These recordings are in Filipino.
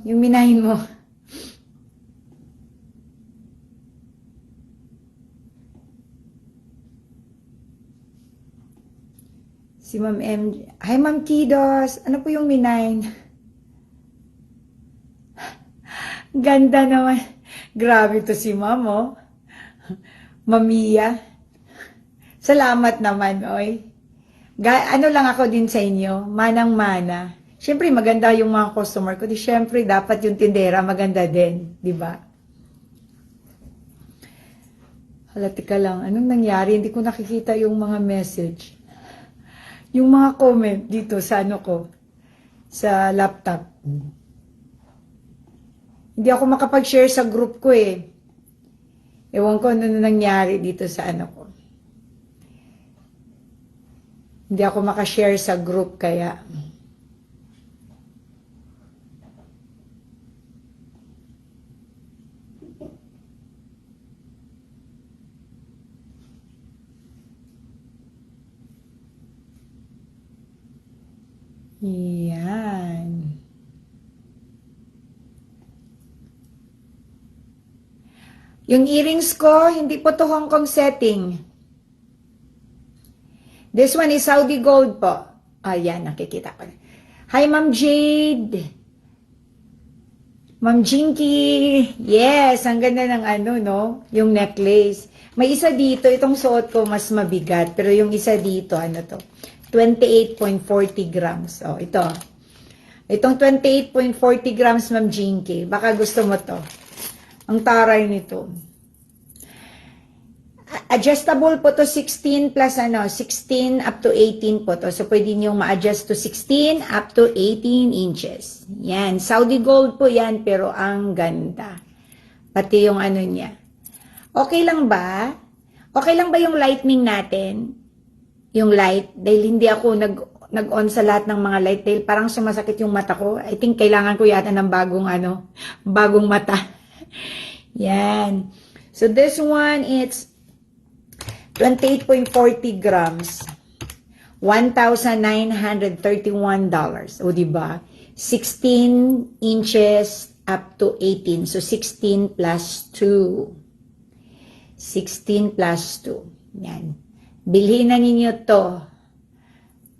Yung minahin mo. Si Ma'am MJ. Hi, Ma'am Kidos. Ano po yung minahin? Ganda naman. Grabe to si Ma'am, oh. Mamiya. Salamat naman, oy. Ano lang ako din sa inyo, manang-mana. Siyempre, maganda yung mga customer ko. Di siyempre, dapat yung tindera maganda din. Di ba? Hala, tika lang. Anong nangyari? Hindi ko nakikita yung mga message. Yung mga comment dito sa ano ko, sa laptop. Hindi ako makapag-share sa group ko eh. Ewan ko ano nangyari dito sa ano ko. Hindi ako makashare sa group kaya. Yan. Yung earrings ko, hindi po to Hong Kong setting. This one is Saudi gold po. Ayan, nakikita ko. Hi, Ma'am Jade. Ma'am Jinky. Yes, ang ganda ng ano, no? Yung necklace. May isa dito, itong suot ko mas mabigat. Pero yung isa dito, ano to? 28.40 grams. Oh, ito. Itong 28.40 grams, Ma'am Jinky. Baka gusto mo to. Ang taray nito. Adjustable po to 16 plus 16 up to 18 po to. So, pwede nyo ma-adjust to 16 up to 18 inches. Yan. Saudi gold po yan, pero ang ganda. Pati yung ano niya. Okay lang ba? Okay lang ba yung lightning natin? Yung light? Dahil hindi ako nag-on sa lahat ng mga light. Dahil parang sumasakit yung mata ko. I think kailangan ko yata ng bagong mata. Yan. So, this one, it's 28.40 grams. $1,931. O, diba? 16 inches up to 18. So, 16 plus 2. 16 plus 2. Yan. Bilhin na ninyo to.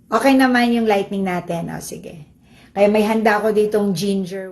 Okay naman yung lightning natin. O, sige. Kaya may handa ako ditong ginger.